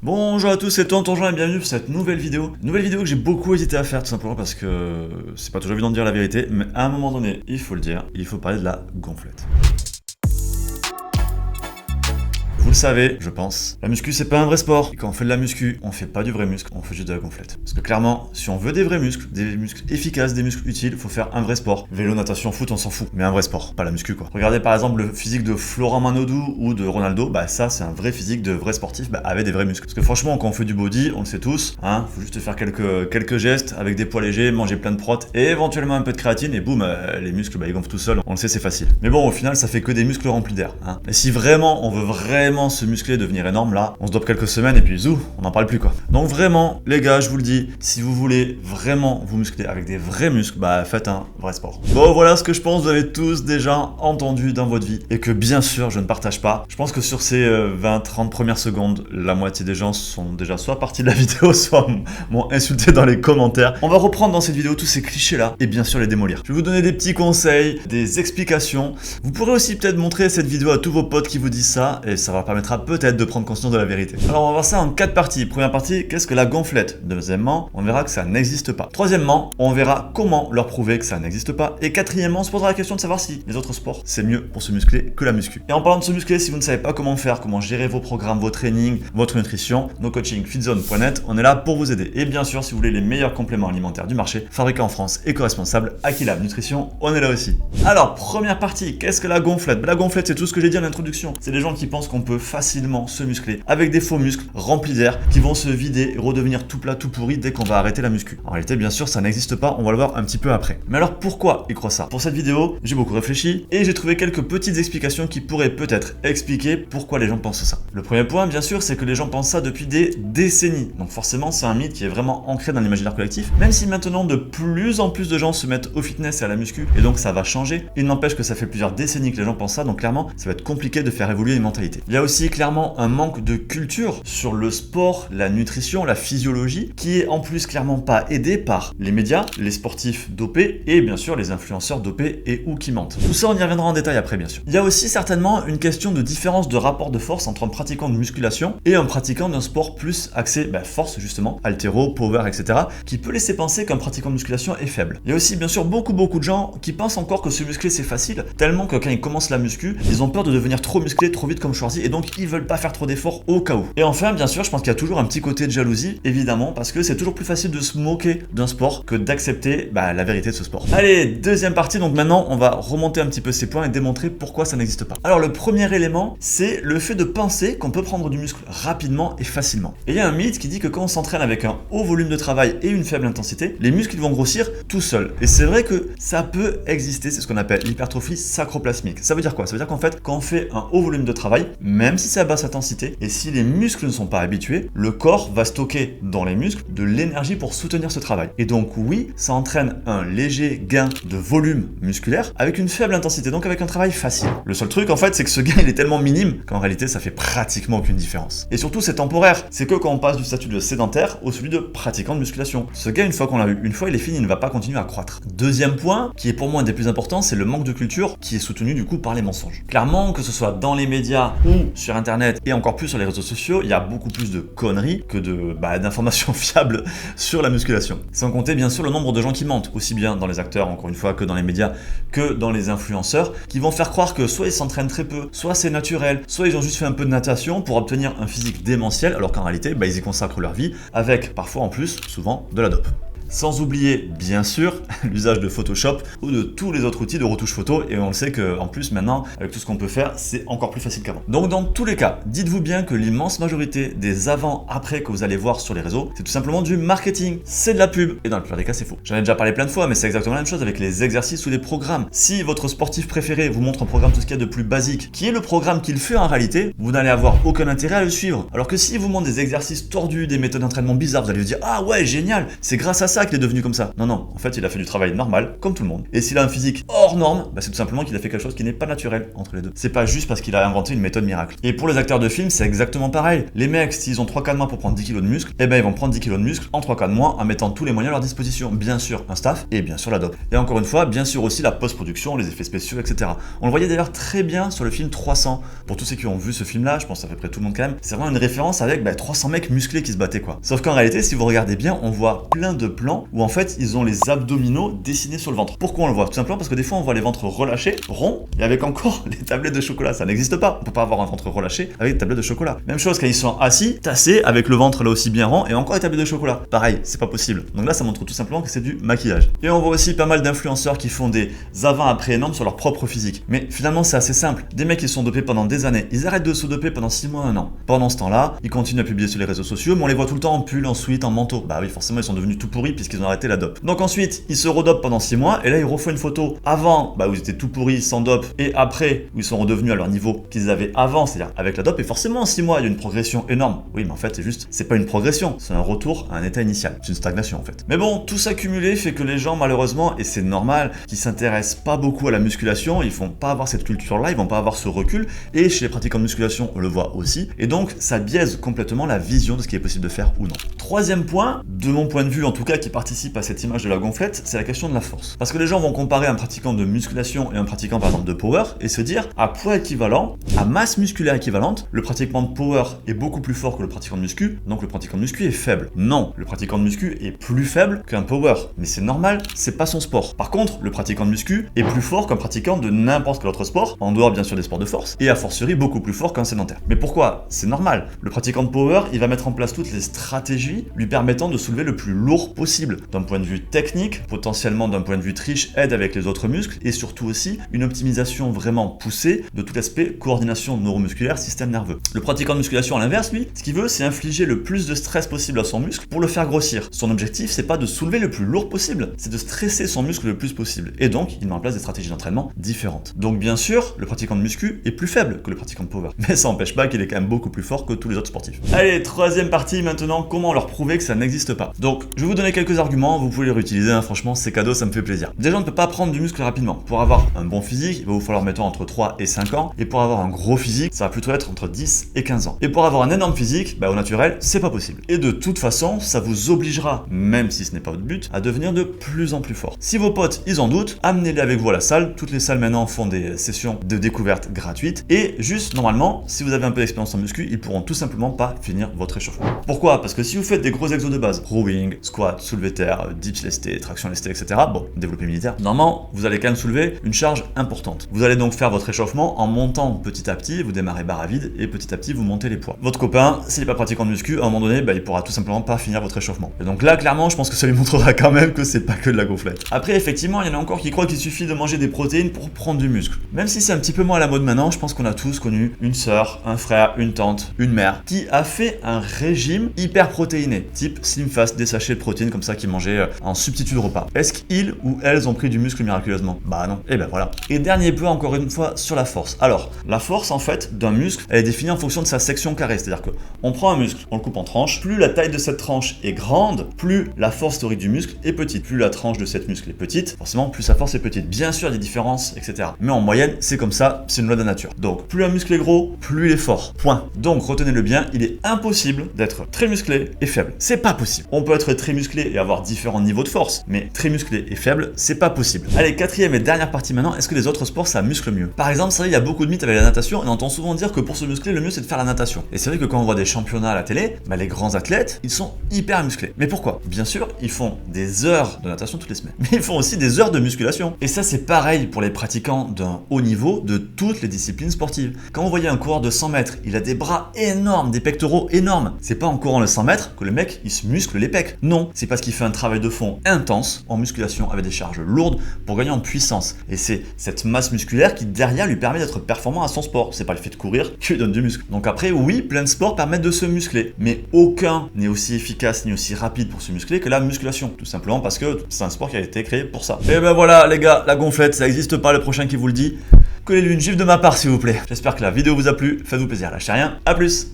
Bonjour à tous, c'est Tonton Jean et bienvenue pour cette nouvelle vidéo. Nouvelle vidéo que j'ai beaucoup hésité à faire tout simplement parce que c'est pas toujours évident de dire la vérité, mais à un moment donné, il faut le dire, il faut parler de la gonflette. Vous le savez, je pense, la muscu c'est pas un vrai sport. Et quand on fait de la muscu, on fait pas du vrai muscle, on fait juste de la gonflette. Parce que clairement, si on veut des vrais muscles, des muscles efficaces, des muscles utiles, faut faire un vrai sport. Vélo, natation, foot, on s'en fout. Mais un vrai sport, pas la muscu quoi. Regardez par exemple le physique de Florent Manodou ou de Ronaldo, bah ça c'est un vrai physique de vrai sportif avec des vrais muscles. Parce que franchement, quand on fait du body, on le sait tous, hein, faut juste faire quelques gestes avec des poids légers, manger plein de protes et éventuellement un peu de créatine et boum, les muscles ils gonflent tout seuls. On le sait, c'est facile. Mais bon, au final, ça fait que des muscles remplis d'air. Hein. Et si vraiment on veut vraiment se muscler, devenir énorme, là, on se dope quelques semaines et puis zou, on n'en parle plus quoi. Donc vraiment, les gars, je vous le dis, si vous voulez vraiment vous muscler avec des vrais muscles, bah faites un vrai sport. Bon, voilà ce que je pense, vous avez tous déjà entendu dans votre vie et que bien sûr, je ne partage pas. Je pense que sur ces 20-30 premières secondes, la moitié des gens sont déjà soit partis de la vidéo, soit m'ont insulté dans les commentaires. On va reprendre dans cette vidéo tous ces clichés-là et bien sûr les démolir. Je vais vous donner des petits conseils, des explications. Vous pourrez aussi peut-être montrer cette vidéo à tous vos potes qui vous disent ça et ça leur permettra peut-être de prendre conscience de la vérité. Alors on va voir ça en 4 parties. Première partie, qu'est-ce que la gonflette? Deuxièmement, on verra que ça n'existe pas. Troisièmement, on verra comment leur prouver que ça n'existe pas. Et quatrièmement, on se posera la question de savoir si les autres sports, c'est mieux pour se muscler que la muscu. Et en parlant de se muscler, si vous ne savez pas comment faire, comment gérer vos programmes, vos trainings, votre nutrition, nos coachings fitzone.net, on est là pour vous aider. Et bien sûr, si vous voulez les meilleurs compléments alimentaires du marché, fabriqués en France, éco-responsables, Aquilab Nutrition, on est là aussi. Alors, première partie, qu'est-ce que la gonflette? La gonflette, c'est tout ce que j'ai dit en introduction. C'est les gens qui pensent qu'on peut facilement se muscler avec des faux muscles remplis d'air qui vont se vider et redevenir tout plat, tout pourri dès qu'on va arrêter la muscu. En réalité, bien sûr, ça n'existe pas, on va le voir un petit peu après. Mais alors pourquoi ils croient ça? Pour cette vidéo, j'ai beaucoup réfléchi et j'ai trouvé quelques petites explications qui pourraient peut-être expliquer pourquoi les gens pensent ça. Le premier point, bien sûr, c'est que les gens pensent ça depuis des décennies. Donc forcément, c'est un mythe qui est vraiment ancré dans l'imaginaire collectif. Même si maintenant de plus en plus de gens se mettent au fitness et à la muscu, et donc ça va changer, il n'empêche que ça fait plusieurs décennies que les gens pensent ça, donc clairement, ça va être compliqué de faire évoluer les mentalités. Il y a aussi clairement un manque de culture sur le sport, la nutrition, la physiologie, qui est en plus clairement pas aidé par les médias, les sportifs dopés et bien sûr les influenceurs dopés et ou qui mentent. Tout ça, on y reviendra en détail après, bien sûr. Il y a aussi certainement une question de différence de rapport de force entre un pratiquant de musculation et un pratiquant d'un sport plus axé force justement, haltéro, power, etc., qui peut laisser penser qu'un pratiquant de musculation est faible. Il y a aussi bien sûr beaucoup de gens qui pensent encore que se muscler c'est facile, tellement que quand ils commencent la muscu, ils ont peur de devenir trop musclés trop vite comme Schwarzy et donc ils veulent pas faire trop d'efforts au cas où. Et enfin, bien sûr, je pense qu'il y a toujours un petit côté de jalousie, évidemment, parce que c'est toujours plus facile de se moquer d'un sport que d'accepter la vérité de ce sport. Allez, deuxième partie, donc maintenant, on va remonter un petit peu ces points et démontrer pourquoi ça n'existe pas. Alors, le premier élément, c'est le fait de penser qu'on peut prendre du muscle rapidement et facilement. Et il y a un mythe qui dit que quand on s'entraîne avec un haut volume de travail et une faible intensité, les muscles vont grossir tout seuls. Et c'est vrai que ça peut exister, c'est ce qu'on appelle l'hypertrophie sacroplasmique. Ça veut dire quoi? Ça veut dire qu'en fait, quand on fait un haut volume de travail, même si c'est à basse intensité, et si les muscles ne sont pas habitués, le corps va stocker dans les muscles de l'énergie pour soutenir ce travail. Et donc oui, ça entraîne un léger gain de volume musculaire avec une faible intensité, donc avec un travail facile. Le seul truc en fait, c'est que ce gain il est tellement minime qu'en réalité ça fait pratiquement aucune différence. Et surtout c'est temporaire, c'est que quand on passe du statut de sédentaire au celui de pratiquant de musculation. Ce gain, une fois qu'on l'a eu, une fois il est fini, il ne va pas continuer à croître. Deuxième point, qui est pour moi un des plus importants, c'est le manque de culture qui est soutenu du coup par les mensonges. Clairement, que ce soit dans les médias ou sur internet et encore plus sur les réseaux sociaux, il y a beaucoup plus de conneries que d'informations fiables sur la musculation. Sans compter bien sûr le nombre de gens qui mentent, aussi bien dans les acteurs, encore une fois, que dans les médias, que dans les influenceurs, qui vont faire croire que soit ils s'entraînent très peu, soit c'est naturel, soit ils ont juste fait un peu de natation pour obtenir un physique démentiel, alors qu'en réalité, ils y consacrent leur vie, avec parfois en plus, souvent, de la dope. Sans oublier, bien sûr, l'usage de Photoshop ou de tous les autres outils de retouche photo. Et on le sait qu'en plus, maintenant, avec tout ce qu'on peut faire, c'est encore plus facile qu'avant. Donc, dans tous les cas, dites-vous bien que l'immense majorité des avant-après que vous allez voir sur les réseaux, c'est tout simplement du marketing. C'est de la pub. Et dans la plupart des cas, c'est faux. J'en ai déjà parlé plein de fois, mais c'est exactement la même chose avec les exercices ou les programmes. Si votre sportif préféré vous montre un programme tout ce qu'il y a de plus basique, qui est le programme qu'il fait en réalité, vous n'allez avoir aucun intérêt à le suivre. Alors que s'il vous montre des exercices tordus, des méthodes d'entraînement bizarres, vous allez vous dire « Ah ouais, génial, c'est grâce à ça ça qu'il est devenu comme ça. Non, non, en fait, il a fait du travail normal, comme tout le monde. Et s'il a un physique hors norme, bah, c'est tout simplement qu'il a fait quelque chose qui n'est pas naturel entre les deux. C'est pas juste parce qu'il a inventé une méthode miracle. Et pour les acteurs de film, c'est exactement pareil. Les mecs, s'ils ont 3-4 mois pour prendre 10 kilos de muscle, eh ben ils vont prendre 10 kilos de muscle en 3-4 mois en mettant tous les moyens à leur disposition. Bien sûr, un staff et bien sûr la dope. Et encore une fois, bien sûr aussi la post-production, les effets spéciaux, etc. On le voyait d'ailleurs très bien sur le film 300. Pour tous ceux qui ont vu ce film-là, je pense à peu près tout le monde quand même, c'est vraiment une référence avec 300 mecs musclés qui se battaient quoi. Sauf qu'en réalité, si vous regardez bien, on voit plein de plans où en fait ils ont les abdominaux dessinés sur le ventre. Pourquoi on le voit? Tout simplement parce que des fois on voit les ventres relâchés, ronds, et avec encore les tablettes de chocolat. Ça n'existe pas. On peut pas avoir un ventre relâché avec des tablettes de chocolat. Même chose quand ils sont assis, tassés, avec le ventre là aussi bien rond et encore les tablettes de chocolat. Pareil, c'est pas possible. Donc là, ça montre tout simplement que c'est du maquillage. Et on voit aussi pas mal d'influenceurs qui font des avant-après énormes sur leur propre physique. Mais finalement, c'est assez simple. Des mecs qui sont dopés pendant des années, ils arrêtent de se doper pendant 6 mois, 1 an. Pendant ce temps-là, ils continuent à publier sur les réseaux sociaux, mais on les voit tout le temps en pull, en sweat, en manteau. Bah oui, forcément, ils sont devenus tout pourris puisqu'ils ont arrêté la dope. Donc ensuite, ils se redopent pendant 6 mois et là, ils refont une photo avant, où ils étaient tout pourris, sans dope, et après, où ils sont redevenus à leur niveau qu'ils avaient avant, c'est-à-dire avec la dope. Et forcément, en 6 mois, il y a une progression énorme. Oui, mais en fait, c'est pas une progression, c'est un retour à un état initial. C'est une stagnation en fait. Mais bon, tout ça cumulé fait que les gens, malheureusement, et c'est normal, qui s'intéressent pas beaucoup à la musculation, ils vont pas avoir cette culture-là, ils vont pas avoir ce recul. Et chez les pratiquants de musculation, on le voit aussi. Et donc, ça biaise complètement la vision de ce qui est possible de faire ou non. Troisième point, de mon point de vue en tout cas, qui participe à cette image de la gonflette, c'est la question de la force. Parce que les gens vont comparer un pratiquant de musculation et un pratiquant par exemple de power et se dire, à poids équivalent, à masse musculaire équivalente, le pratiquant de power est beaucoup plus fort que le pratiquant de muscu, donc le pratiquant de muscu est faible. Non, le pratiquant de muscu est plus faible qu'un power, mais c'est normal, c'est pas son sport. Par contre, le pratiquant de muscu est plus fort qu'un pratiquant de n'importe quel autre sport, en dehors bien sûr des sports de force, et a fortiori beaucoup plus fort qu'un sédentaire. Mais pourquoi? C'est normal. Le pratiquant de power, il va mettre en place toutes les stratégies lui permettant de soulever le plus lourd possible, d'un point de vue technique, potentiellement d'un point de vue triche, aide avec les autres muscles, et surtout aussi une optimisation vraiment poussée de tout l'aspect coordination neuromusculaire, système nerveux. Le pratiquant de musculation à l'inverse, lui, ce qu'il veut, c'est infliger le plus de stress possible à son muscle pour le faire grossir. Son objectif, c'est pas de soulever le plus lourd possible, c'est de stresser son muscle le plus possible. Et donc, il met en place des stratégies d'entraînement différentes. Donc, bien sûr, le pratiquant de muscu est plus faible que le pratiquant de power. Mais ça n'empêche pas qu'il est quand même beaucoup plus fort que tous les autres sportifs. Allez, troisième partie maintenant, comment leur prouver que ça n'existe pas. Donc, je vais vous donner quelques arguments, vous pouvez les réutiliser, hein, franchement, c'est cadeau, ça me fait plaisir. Déjà, on ne peut pas prendre du muscle rapidement. Pour avoir un bon physique, il va vous falloir mettons entre 3 et 5 ans. Et pour avoir un gros physique, ça va plutôt être entre 10 et 15 ans. Et pour avoir un énorme physique, au naturel, c'est pas possible. Et de toute façon, ça vous obligera, même si ce n'est pas votre but, à devenir de plus en plus fort. Si vos potes, ils en doutent, amenez-les avec vous à la salle. Toutes les salles maintenant font des sessions de découverte gratuites. Et juste, normalement, si vous avez un peu d'expérience en muscu, ils pourront tout simplement pas finir votre échauffement. Pourquoi? Parce que si vous faites des gros exos de base, rowing, squat, soulevé terre, dips lestés, traction lestée, etc., bon, développé militaire, normalement, vous allez quand même soulever une charge importante. Vous allez donc faire votre échauffement en montant petit à petit, vous démarrez barre à vide et petit à petit vous montez les poids. Votre copain, s'il n'est pas pratiquant de muscu, à un moment donné, il pourra tout simplement pas finir votre échauffement. Et donc là, clairement, je pense que ça lui montrera quand même que c'est pas que de la gonflette. Après, effectivement, il y en a encore qui croient qu'il suffit de manger des protéines pour prendre du muscle. Même si c'est un petit peu moins à la mode maintenant, je pense qu'on a tous connu une sœur, un frère, une tante, une mère qui a fait un régime hyper protéiné, type Slim Fast, des sachets de protéines comme ça qu'ils mangeaient en substitut de repas. Est-ce qu'ils ou elles ont pris du muscle miraculeusement? Bah non. Et ben voilà. Et dernier point, encore une fois, sur la force. Alors, la force en fait d'un muscle, elle est définie en fonction de sa section carrée, c'est-à-dire que on prend un muscle, on le coupe en tranches, plus la taille de cette tranche est grande, plus la force théorique du muscle est petite. Plus la tranche de cette muscle est petite, forcément plus sa force est petite. Bien sûr, il y a des différences, etc. Mais en moyenne, c'est comme ça, c'est une loi de la nature. Donc, plus un muscle est gros, plus il est fort. Point. Donc, retenez-le bien, il est impossible d'être très musclé et faible. C'est pas possible. On peut être très musclé et avoir différents niveaux de force, mais très musclé et faible, c'est pas possible. Allez, quatrième et dernière partie maintenant, est-ce que les autres sports ça muscle mieux? Par exemple, c'est vrai, il y a beaucoup de mythes avec la natation et on entend souvent dire que pour se muscler, le mieux c'est de faire la natation. Et c'est vrai que quand on voit des championnats à la télé, les grands athlètes, ils sont hyper musclés. Mais pourquoi? Bien sûr, ils font des heures de natation toutes les semaines, mais ils font aussi des heures de musculation. Et ça, c'est pareil pour les pratiquants d'un haut niveau de toutes les disciplines sportives. Quand vous voyez un coureur de 100 mètres, il a des bras énormes, des pectoraux énormes. C'est pas en courant le 100 mètres que le mec, il se muscle les pecs. Non, c'est parce qu'il fait un travail de fond intense en musculation avec des charges lourdes pour gagner en puissance. Et c'est cette masse musculaire qui derrière lui permet d'être performant à son sport. C'est pas le fait de courir qui lui donne du muscle. Donc après, oui, plein de sports permettent de se muscler, mais aucun n'est aussi efficace ni aussi rapide pour se muscler que la musculation. Tout simplement parce que c'est un sport qui a été créé pour ça. Et ben voilà les gars, la gonflette, ça n'existe pas, le prochain qui vous le dit. Collez-lui une gifle de ma part s'il vous plaît. J'espère que la vidéo vous a plu, faites-vous plaisir, lâchez rien, à plus.